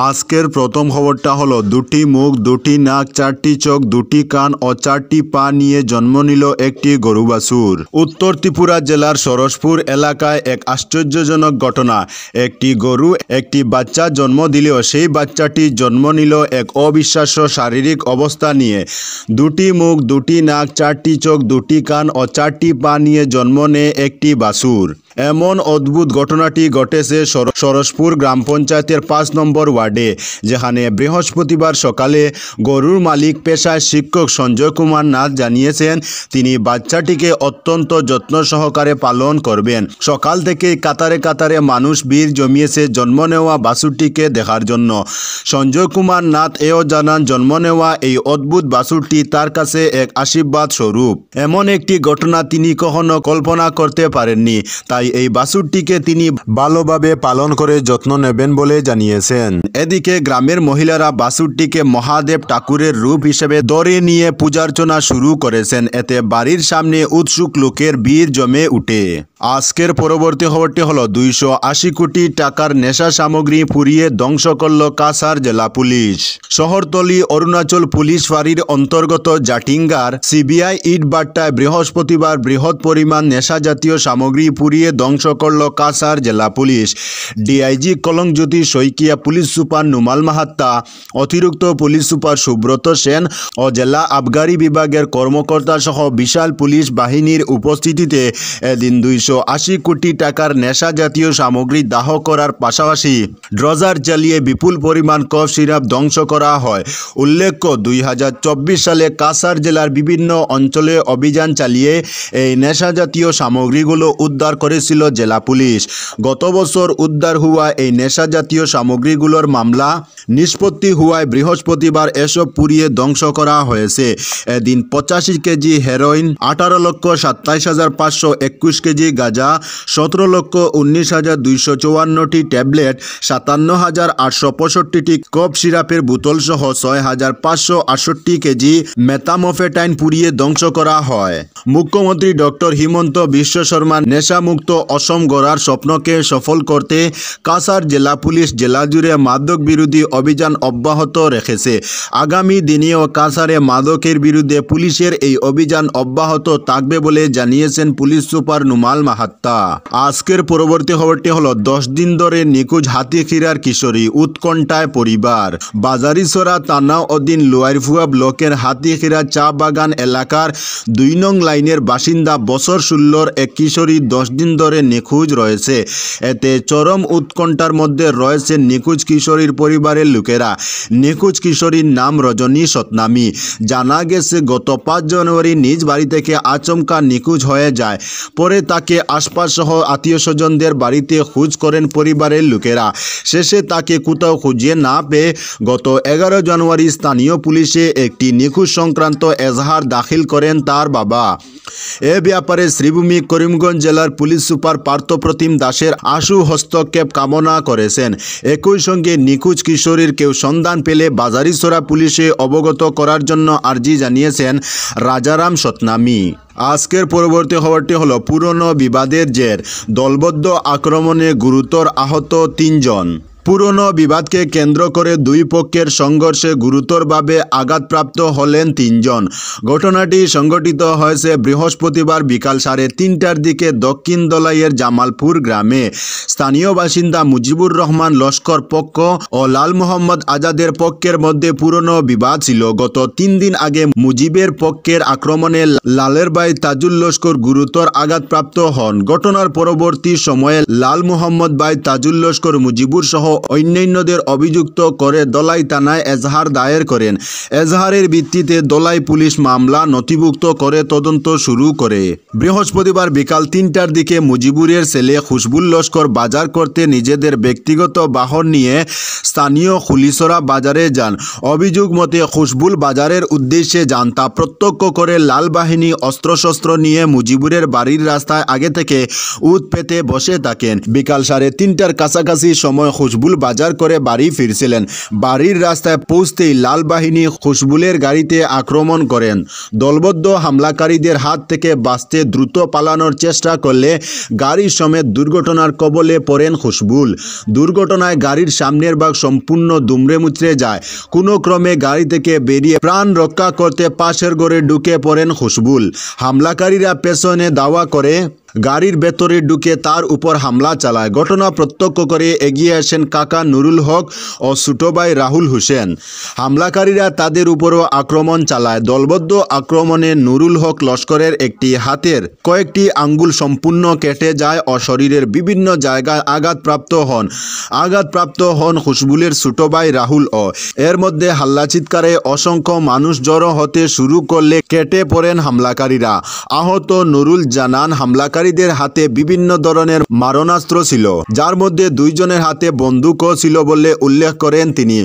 আজকের প্রথম খবরটা হলো দুটি মুখ, দুটি নাক, চারটি চোখ, দুটি কান ও চারটি পা নিয়ে জন্ম নিল একটি গরু বাছুর। উত্তর ত্রিপুরা জেলার সরসপুর এলাকায় এক আশ্চর্যজনক ঘটনা। একটি গরু একটি বাচ্চা জন্ম দিলেও সেই বাচ্চাটি জন্ম নিল এক অবিশ্বাস্য শারীরিক অবস্থা নিয়ে। দুটি মুখ, দুটি নাক, চারটি চোখ, দুটি কান ও চারটি পা নিয়ে জন্ম নেয় একটি বাছুর। এমন অদ্ভুত ঘটনাটি ঘটেছে সরসপুর গ্রাম পঞ্চায়েতের 5 নম্বর ওয়ার্ডে, যেখানে বৃহস্পতিবার সকালে গরুর মালিক পেশায় শিক্ষক সঞ্জয় কুমার নাথ জানিয়েছেন তিনি বাচ্চাটিকে অত্যন্ত যত্ন সহকারে পালন করবেন। সকাল থেকেই কাতারে কাতারে মানুষ ভিড় জমিয়েছে জন্ম নেওয়া বাছুরটিকে দেখার জন্য। সঞ্জয় কুমার নাথ এও জানান জন্ম নেওয়া এই অদ্ভুত বাছুরটি তার কাছে এক আশীর্বাদ স্বরূপ। এমন একটি ঘটনা তিনি কখনো কল্পনা করতে পারেননি, তাই এই বাছুরটিকে তিনি ভালোভাবে পালন করে যত্ন নেবেন বলে জানিয়েছেন। এদিকে গ্রামের মহিলারা বাছুরটিকে মহাদেব ঠাকুরের রূপ হিসেবে ধরে নিয়ে পূজার্চনা শুরু করেছেন। এতে বাড়ির সামনে উৎসুক লোকের ভিড় জমে উঠে। আজকের পরবর্তী খবরটি হলো 280 কোটি টাকার নেশা সামগ্রী পুড়িয়ে ধ্বংস করল কাছাড় জেলা পুলিশ। শহরতলি অরুণাচল পুলিশ ফাঁড়ির অন্তর্গত জাটিঙ্গার সিবিআই ইটভাটায় বৃহস্পতিবার বৃহৎ পরিমাণ নেশা জাতীয় সামগ্রী পুড়িয়ে ধ্বংস করল কাছাড় জেলা police. DIG Kalongjyoti Saikia, police super Numal Mahatta, অতিরিক্ত পুলিশ সুপার সুব্রত সেন ও জেলা আবগারি বিভাগের কর্মকর্তা সহ বিশাল পুলিশ বাহিনীর উপস্থিতিতে এদিন 280 কোটি টাকার নেশা জাতীয় সামগ্রী দাহ করার পাশাপাশি ড্রজার চালিয়ে বিপুল পরিমাণ কফ সিরাপ ধ্বংস করা হয়। উল্লেখ্য 2024 সালে কাছাড় জেলার বিভিন্ন অঞ্চলে অভিযান চালিয়ে এই নেশা জাতীয় সামগ্রীগুলো উদ্ধার করেছিল জেলা পুলিশ। গত বছর উদ্ধার হওয়া এই নেশা জাতীয় সামগ্রীগুলোর মামলা নিষ্পত্তি হওয়ায় বৃহস্পতিবার এসব পুড়িয়ে ধ্বংস করা হয়েছে। এদিন 85 কেজি হেরোইন, 18,27,521 কেজি গাঁজা, 17,19,254টি ট্যাবলেট, 57,865টি কফ সিরাপের বোতল সহ 6,568 কেজি মেথামফেটাইন পুড়িয়ে ধ্বংস করা হয়। মুখ্যমন্ত্রী ডক্টর হিমন্ত বিশ্ব শর্মা নেশামুক্ত অসম গড়ার স্বপ্নকে সফল করতে কাছাড় জেলা পুলিশ জেলা জুড়ে মাদক বিরোধী অভিযান অব্যাহত রেখেছে। আগামী দিনেও কাছাড়ে মাদকের বিরুদ্ধে পুলিশের এই অভিযান অব্যাহত থাকবে বলে জানিয়েছেন পুলিশ সুপার নুমাল মাহাত্তা। আজকের পরবর্তী খবরটি হলো 10 দিন ধরে নিখোঁজ হাতিখিরার কিশোরী, উৎকণ্ঠায় পরিবার। বাজারিছড়া থানা অধীন লোয়ারভুয়া ব্লকের হাতিখিরা চা বাগান এলাকার 2 নং লাইনের বাসিন্দা বছর 16-র এক কিশোরী 10 দিন ধরে নিখোঁজ রয়েছে। এতে চরম উৎকণ্ঠার মধ্যে রয়েছে নিখোঁজ কিশোরীর পরিবারের লোকেরা। নিখোঁজ কিশোরীর নাম রজনী সতনামী। জানা গেছে গত 5 জানুয়ারি নিজ বাড়ি থেকে আচমকা নিখোঁজ হয়ে যায়। পরে তাকে আশপাশ সহ আত্মীয় স্বজনদের বাড়িতে খোঁজ করেন পরিবারের লোকেরা। শেষে তাকে কোথাও খুঁজে না পেয়ে গত 11 জানুয়ারি স্থানীয় পুলিশে একটি নিখোঁজ সংক্রান্ত এজাহার দাখিল করেন তার বাবা। এ ব্যাপারে শ্রীভূমি করিমগঞ্জ জেলার পুলিশ সুপার পার্থপ্রতিম দাসের আশু হস্তক্ষেপ কামনা করেছেন। একই সঙ্গে নিখোঁজ কিশোরীর কেউ সন্ধান পেলে বাজারিছড়া পুলিশে অবগত করার জন্য আর্জি জানিয়েছেন রাজারাম সতনামী। আজকের পরবর্তী খবরটি হলো পুরনো বিবাদের জের, দলবদ্ধ আক্রমণে গুরুতর আহত 3 জন। পুরনো বিবাদকে কেন্দ্র করে দুই পক্ষের সংঘর্ষে গুরুতরভাবে আঘাতপ্রাপ্ত হলেন 3 জন। ঘটনাটি সংঘটিত হয়েছে বৃহস্পতিবার বিকাল 3:30টার দিকে দক্ষিণ দলাইয়ের জামালপুর গ্রামে। স্থানীয় বাসিন্দা মুজিবুর রহমান লস্কর পক্ষ ও লাল মোহাম্মদ আজাদের পক্ষের মধ্যে পুরনো বিবাদ ছিল। গত 3 দিন আগে মুজিবের পক্ষের আক্রমণে লালের ভাই তাজুল লস্কর গুরুতর আঘাতপ্রাপ্ত হন। ঘটনার পরবর্তী সময়ে লাল মোহাম্মদ ভাই তাজুল লস্কর মুজিবুর সহ অন্যান্যদের অভিযুক্ত করে দলাই থানায় এজাহার দায়ের করেন। এজাহারের ভিত্তিতে দলাই পুলিশ মামলা নথিভুক্ত করে তদন্ত শুরু করে। বৃহস্পতিবার বিকাল 3টার দিকে মুজিবুরের ছেলে খুশবুল লস্কর বাজার করতে নিজেদের ব্যক্তিগত বাহন নিয়ে স্থানীয় খুলিছড়া বাজারে যান। অভিযোগ মতে খুশবুল বাজারের উদ্দেশ্যে যান তা প্রত্যক্ষ করে লাল বাহিনী অস্ত্রশস্ত্র নিয়ে মুজিবুরের বাড়ির রাস্তায় আগে থেকে উৎ পেতে বসে থাকেন। বিকাল 3:30টার কাছাকাছি সময় খুশবুল খুশবুল বাজার করে বাড়ি ফিরছিলেন। বাড়ির রাস্তায় পৌঁছতেই লাল বাহিনী খুশবুলের গাড়িতে আক্রমণ করেন। দলবদ্ধ হামলাকারীদের হাত থেকে বাঁচতে দ্রুত পালানোর চেষ্টা করলে গাড়ি সমেত দুর্ঘটনার কবলে পড়েন খুশবুল। দুর্ঘটনায় গাড়ির সামনের ভাগ সম্পূর্ণ দুমড়ে মুচড়ে যায়। কোনো ক্রমে গাড়ি থেকে বেরিয়ে প্রাণ রক্ষা করতে পাশের ঘরে ঢুকে পড়েন খুশবুল। হামলাকারীরা পেছনে দাওয়া করে গাড়ির ভেতরে ঢুকে তার উপর হামলা চালায়। ঘটনা প্রত্যক্ষ করে এগিয়ে আসেন কাকা নুরুল হক ও ছোট ভাই রাহুল হোসেন। হামলাকারীরা তাদের উপরও আক্রমণ চালায়। দলবদ্ধ আক্রমণে নুরুল হক লস্করের একটি হাতের কয়েকটি আঙ্গুল সম্পূর্ণ কেটে যায় ও শরীরের বিভিন্ন জায়গায় আঘাতপ্রাপ্ত হন খুশবুলের ছোট ভাই রাহুল ও। এর মধ্যে হাল্লা চিৎকারে অসংখ্য মানুষ জড়ো হতে শুরু করলে কেটে পড়েন হামলাকারীরা। আহত নুরুল জানান, হামলাকারীদের হাতে বিভিন্ন ধরনের মারণাস্ত্র ছিল, যার মধ্যে 2 জনের হাতে বন্দুকও ছিল বলে উল্লেখ করেন তিনি।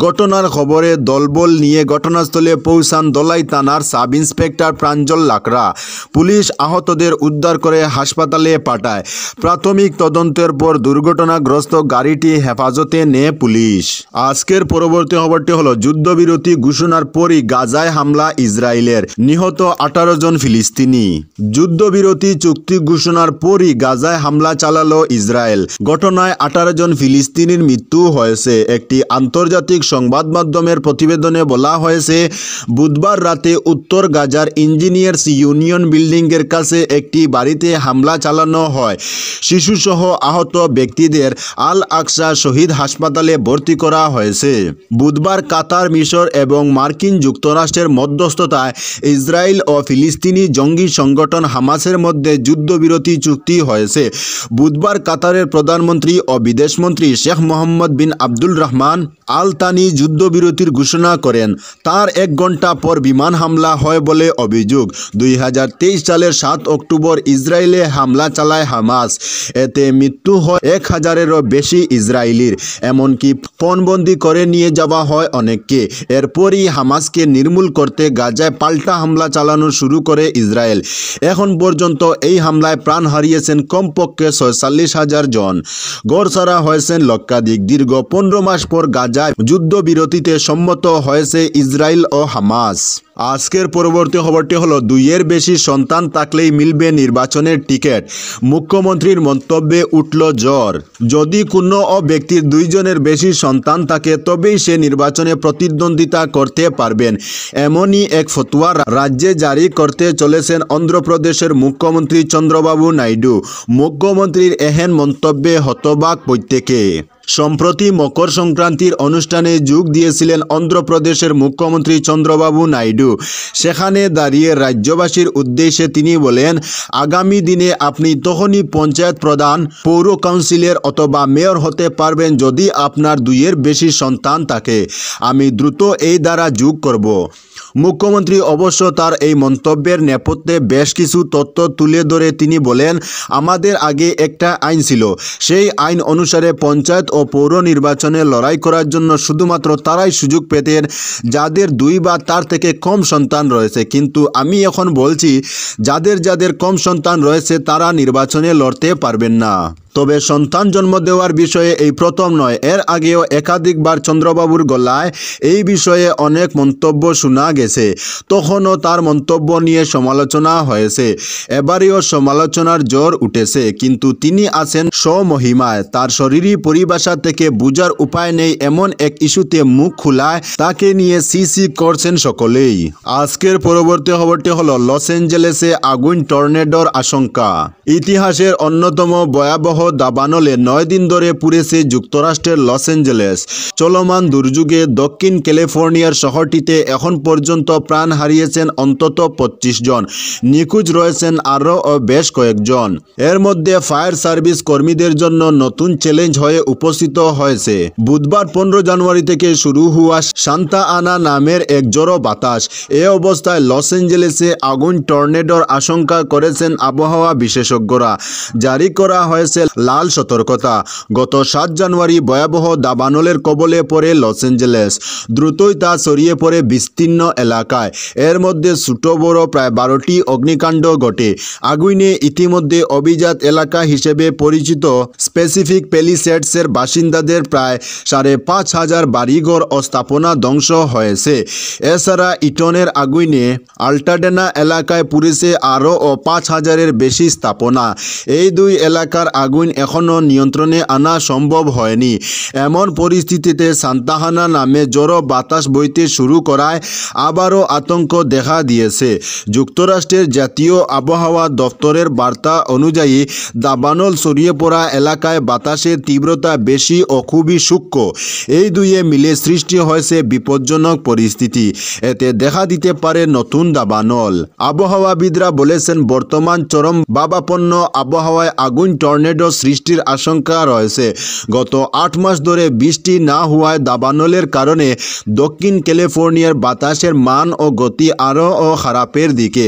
ঘটনার খবরে দলবল নিয়ে ঘটনাস্থলে পৌঁছান ধলাই থানার সাব ইন্সপেক্টর প্রাঞ্জল লাকড়া। পুলিশ আহতদের উদ্ধার করে হাসপাতালে পাঠায়। প্রাথমিক তদন্তের পর দুর্ঘটনাগ্রস্ত গাড়িটি হেফাজতে নেয় পুলিশ। আজকের পরবর্তী খবরটি হলো, যুদ্ধবিরতি ঘোষণার পরই গাজায় হামলা ইসরায়েলের, নিহত 18 জন ফিলিস্তিনি। যুদ্ধবিরতি চুক্তি ঘোষণার পরই গাজায় হামলা চালালো ইসরায়েল। ঘটনায় 18 জন ফিলিস্তিনির মৃত্যু হয়েছে। একটি আন্তর্জাতিক সংবাদ মাধ্যমের প্রতিবেদনে বলা হয়েছে, বুধবার রাতে উত্তর গাজার ইঞ্জিনিয়ার্স ইউনিয়ন বিল্ডিংয়ের কাছে একটি বাড়িতে হামলা চালানো হয়। শিশুসহ আহত ব্যক্তিদের আল আকসা শহীদ হাসপাতালে ভর্তি করা হয়েছে। বুধবার কাতার, মিশর এবং মার্কিন যুক্তরাষ্ট্রের মধ্যস্থতায় ইসরায়েল ও ফিলিস্তিনি জঙ্গি সংগঠন হামাসের মধ্যে যুদ্ধবিরতি চুক্তি হয়েছে। বুধবার কাতারের প্রধানমন্ত্রী ও বিদেশমন্ত্রী শেখ মোহাম্মদ বিন আব্দুল রহমান আল তানি যুদ্ধবিরতির ঘোষণা করেন। তার 1 ঘন্টা পর বিমান হামলা হয় বলে অভিযোগ। 2023 সালের 7 অক্টোবর ইসরায়েলে হামলা চালায় হামাস। এতে মৃত্যু হয় 1000-এরও বেশি ইসরায়েলির, এমনকি পণবন্দি করে নিয়ে যাওয়া হয় অনেককে। এরপরই হামাসকে নির্মূল করতে গাজায় পাল্টা হামলা চালানো শুরু করে ইসরায়েল। এখন পর্যন্ত এই হামলায় প্রাণ হারিয়েছেন কমপক্ষে 46,000 জন, ঘরছাড়া হয়েছেন লক্ষাধিক। দীর্ঘ 15 মাস পর গাজায় যুদ্ধবিরতিতে সম্মত হয়েছে ইসরায়েল ও হামাস। আজকের পরবর্তী খবরটি হলো, 2-এর বেশি সন্তান থাকলেই মিলবে নির্বাচনের টিকিট। মুখ্যমন্ত্রীর মন্তব্যে উঠল জ্বর। যদি কোনো ব্যক্তির 2 জনের বেশি সন্তান থাকে তবেই সে নির্বাচনে প্রতিদ্বন্দ্বিতা করতে পারবেন, এমনই এক ফতোয়া রাজ্যে জারি করতে চলেছেন অন্ধ্রপ্রদেশের মুখ্যমন্ত্রী চন্দ্রবাবু নাইডু। মুখ্যমন্ত্রীর এহেন মন্তব্যে হতবাক প্রত্যেকে। সম্প্রতি মকর সংক্রান্তির অনুষ্ঠানে যোগ দিয়েছিলেন অন্ধ্রপ্রদেশের মুখ্যমন্ত্রী চন্দ্রবাবু নাইডু। সেখানে দাঁড়িয়ে রাজ্যবাসীর উদ্দেশ্যে তিনি বলেন, আগামী দিনে আপনি তখনই পঞ্চায়েত প্রধান, পৌর কাউন্সিলর অথবা মেয়র হতে পারবেন যদি আপনার 2-এর বেশি সন্তান থাকে। আমি দ্রুত এই দ্বারা যোগ করব। মুখ্যমন্ত্রী অবশ্য তার এই মন্তব্যের নেপথ্যে বেশ কিছু তথ্য তুলে ধরে তিনি বলেন, আমাদের আগে একটা আইন ছিল, সেই আইন অনুসারে পঞ্চায়েত ও পৌর নির্বাচনে লড়াই করার জন্য শুধুমাত্র তারাই সুযোগ পেতেন যাদের 2 বা তার থেকে কম সন্তান রয়েছে। কিন্তু আমি এখন বলছি, যাদের কম সন্তান রয়েছে তারা নির্বাচনে লড়তে পারবেন না। তবে সন্তান জন্ম দেওয়ার বিষয়ে এই প্রথম নয়, এর আগেও একাধিকবার চন্দ্রবাবুর গলায় এই বিষয়ে অনেক মন্তব্য শোনা গেছে। তখনও তার মন্তব্য নিয়ে সমালোচনা হয়েছে। এবারেও সমালোচনার জ্বর উঠেছে, কিন্তু তিনি আছেন স্বমহিমায়। তার শরীরী পরিভাষা থেকে বোঝার উপায় নেই এমন এক ইস্যুতে মুখ খোলায় তাকে নিয়ে সি করছেন সকলেই। আজকের পরবর্তী খবরটি হলো, লস অ্যাঞ্জেলেসে আগুন, টর্নেডোর আশঙ্কা। ইতিহাসের অন্যতম ভয়াবহ দাবানলে 9 দিন ধরে পুড়েছে যুক্তরাষ্ট্রের লস অ্যাঞ্জেলেস। চলমান দুর্যোগে দক্ষিণ ক্যালিফোর্নিয়ার শহরটিতে এখন পর্যন্ত প্রাণ হারিয়েছেন অন্তত 25 জন, নিখোঁজ রয়েছেন আরও বেশ কয়েকজন। এর মধ্যে ফায়ার সার্ভিস কর্মীদের জন্য নতুন চ্যালেঞ্জ হয়ে উপস্থিত হয়েছে বুধবার 15 জানুয়ারি থেকে শুরু হওয়া সান্তা আনা নামের এক জোড়ো বাতাস। এ অবস্থায় লস অ্যাঞ্জেলেসে আগুন, টর্নেডোর আশঙ্কা করেছেন আবহাওয়া বিশেষজ্ঞরা। জারি করা হয়েছে লাল সতর্কতা। গত 7 জানুয়ারি ভয়াবহ দাবানলের কবলে পড়ে লস অ্যাঞ্জেলেস। দ্রুতই তা ছড়িয়ে পড়ে বিস্তীর্ণ এলাকায়। এর মধ্যে ছোট বড় প্রায় 12টি অগ্নিকাণ্ড ঘটে। আগুনে ইতিমধ্যে অভিজাত এলাকা হিসেবে পরিচিত স্পেসিফিক প্যালিসেডসের বাসিন্দাদের প্রায় 5,500 বাড়িঘর ও স্থাপনা ধ্বংস হয়েছে। এছাড়া ইটনের আগুনে আল্টাডেনা এলাকায় পুড়েছে আরও 5,000-এর বেশি স্থাপনা। এই দুই এলাকার আগুন এখনও নিয়ন্ত্রণে আনা সম্ভব হয়নি। এমন পরিস্থিতিতে সান্তাহানা নামে জড়ো বাতাস বইতে শুরু করায় আবারও আতঙ্ক দেখা দিয়েছে। যুক্তরাষ্ট্রের জাতীয় আবহাওয়া দফতরের বার্তা অনুযায়ী দাবানল ছড়িয়ে পড়া এলাকায় বাতাসের তীব্রতা বেশি ও খুবই সূক্ষ্ম। এই দুইয়ে মিলে সৃষ্টি হয়েছে বিপজ্জনক পরিস্থিতি। এতে দেখা দিতে পারে নতুন দাবানল। আবহাওয়াবিদরা বলেছেন, বর্তমান চরম ভাবাপন্ন আবহাওয়ায় আগুন টর্নেডো সৃষ্টির আশঙ্কা রয়েছে। গত 8 মাস ধরে বৃষ্টি না হওয়ায় দাবানলের কারণে দক্ষিণ ক্যালিফোর্নিয়ার বাতাসের মান ও গতি আরও খারাপের দিকে।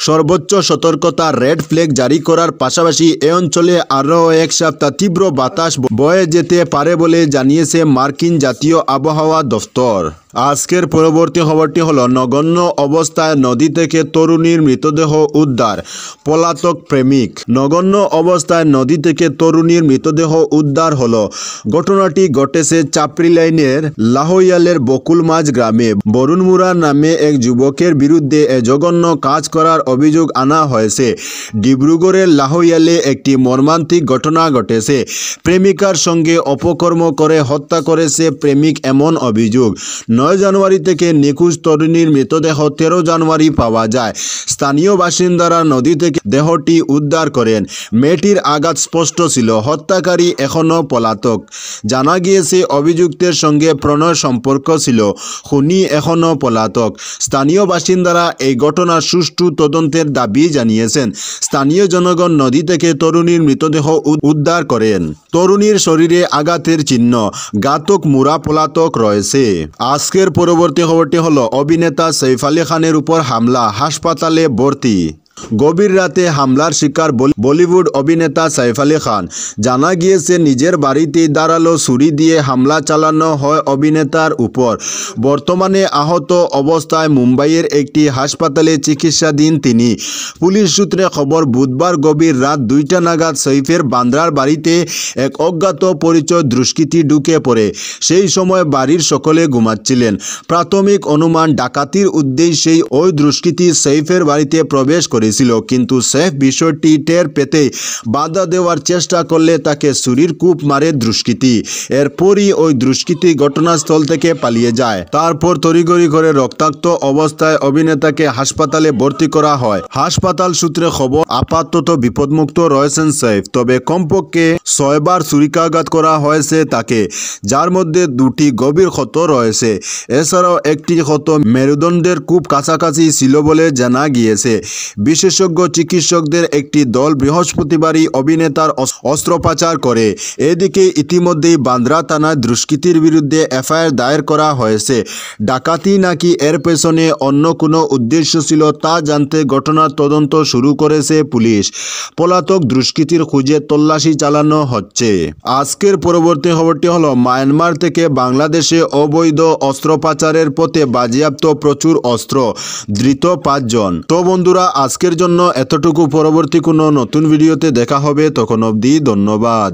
সর্বোচ্চ সতর্কতা রেড ফ্ল্যাগ জারি করার পাশাপাশি এ অঞ্চলে আরও 1 সপ্তাহ তীব্র বাতাস বয়ে যেতে পারে বলে জানিয়েছে মার্কিন জাতীয় আবহাওয়া দফতর। আজকের পরবর্তী খবরটি হলো, নগণ্য অবস্থায় নদী থেকে তরুণীর মৃতদেহ উদ্ধার, পলাতক প্রেমিক। নগণ্য অবস্থায় নদী থেকে তরুণীর মৃতদেহ উদ্ধার হলো। ঘটনাটি ঘটেছে চাপড়ি লাইনের লাহইয়ালের বকুলমাঝ গ্রামে। বরুণ মুরা নামে এক যুবকের বিরুদ্ধে এ জঘন্য কাজ করার অভিযোগ আনা হয়েছে। ডিব্রুগড়ের লাহইয়ালে একটি মর্মান্তিক ঘটনা ঘটেছে। প্রেমিকার সঙ্গে অপকর্ম করে হত্যা করেছে প্রেমিক, এমন অভিযোগ। 9 জানুয়ারি থেকে নিখোঁজ তরুণীর মৃতদেহ 13 জানুয়ারি পাওয়া যায়। স্থানীয় বাসিন্দারা নদী থেকে দেহটি উদ্ধার করেন। মেয়েটির আঘাত স্পষ্ট ছিল। হত্যাকারী এখনও পলাতক। জানা গিয়েছে অভিযুক্তের সঙ্গে প্রণয় সম্পর্ক ছিল। খুনি এখনও পলাতক। স্থানীয় বাসিন্দারা এই ঘটনার সুষ্ঠু তদন্তের দাবি জানিয়েছেন। স্থানীয় জনগণ নদী থেকে তরুণীর মৃতদেহ উদ্ধার করেন। তরুণীর শরীরে আঘাতের চিহ্ন, ঘাতক মুরা পলাতক রয়েছে। আজকের পরবর্তী খবরটি হলো, অভিনেতা সৈফ আলী খানের উপর হামলা, হাসপাতালে ভর্তি। গভীর রাতে হামলার শিকার বলিউড অভিনেতা সৈফ আলী খান। জানা গিয়েছে নিজের বাড়িতেই দাঁড়ালো ছুরি দিয়ে হামলা চালানো হয় অভিনেতার উপর। বর্তমানে আহত অবস্থায় মুম্বাইয়ের একটি হাসপাতালে চিকিৎসাধীন তিনি। পুলিশ সূত্রে খবর, বুধবার গভীর রাত 2টা নাগাদ সৈফের বান্দ্রার বাড়িতে এক অজ্ঞাত পরিচয় দুষ্কৃতী ঢুকে পড়ে। সেই সময় বাড়ির সকলে ঘুমাচ্ছিলেন। প্রাথমিক অনুমান, ডাকাতির উদ্দেশ্যেই ওই দুষ্কৃতী সৈফের বাড়িতে প্রবেশ করে কিন্তু সৈফ বিষয়টি টের পেতেই বাধা দেওয়ার চেষ্টা করলে তাকে ছুরির কূপ মারে দুষ্কৃতী। এরপরই ওই দুষ্কৃতী ঘটনাস্থল থেকে পালিয়ে যায়। তারপর তড়িঘড়ি করে রক্তাক্ত অবস্থায় অভিনেতাকে হাসপাতালে ভর্তি করা হয়। হাসপাতাল সূত্রে খবর, আপাতত বিপদমুক্ত রয়েছেন সৈফ। তবে কমপক্ষে 6 বার ছুরিকাঘাত করা হয়েছে তাকে, যার মধ্যে 2টি গভীর ক্ষত রয়েছে। এছাড়াও একটি ক্ষত মেরুদণ্ডের খুব কাছাকাছি ছিল বলে জানা গিয়েছে। বিশেষজ্ঞ চিকিৎসকদের একটি দল বৃহস্পতিবারই অভিনেতার অস্ত্রোপচার করে। এদিকে ইতিমধ্যেই বান্দ্রা থানায় দুষ্কৃতীর বিরুদ্ধে এফআইআর দায়ের করা হয়েছে। ডাকাতি নাকি এর পেছনে অন্য কোনো উদ্দেশ্য ছিল তা জানতে ঘটনার তদন্ত শুরু করেছে পুলিশ। পলাতক দুষ্কৃতীর খুঁজে তল্লাশি চালানো হচ্ছে। আজকের পরবর্তী খবরটি হলো, মায়ানমার থেকে বাংলাদেশে অবৈধ অস্ত্র পাচারের পথে বাজেয়াপ্ত প্রচুর অস্ত্র, ধৃত 5 জন। তো বন্ধুরা, আজকের জন্য এতটুকু। পরবর্তী কোনো নতুন ভিডিওতে দেখা হবে, তখন অবধি ধন্যবাদ।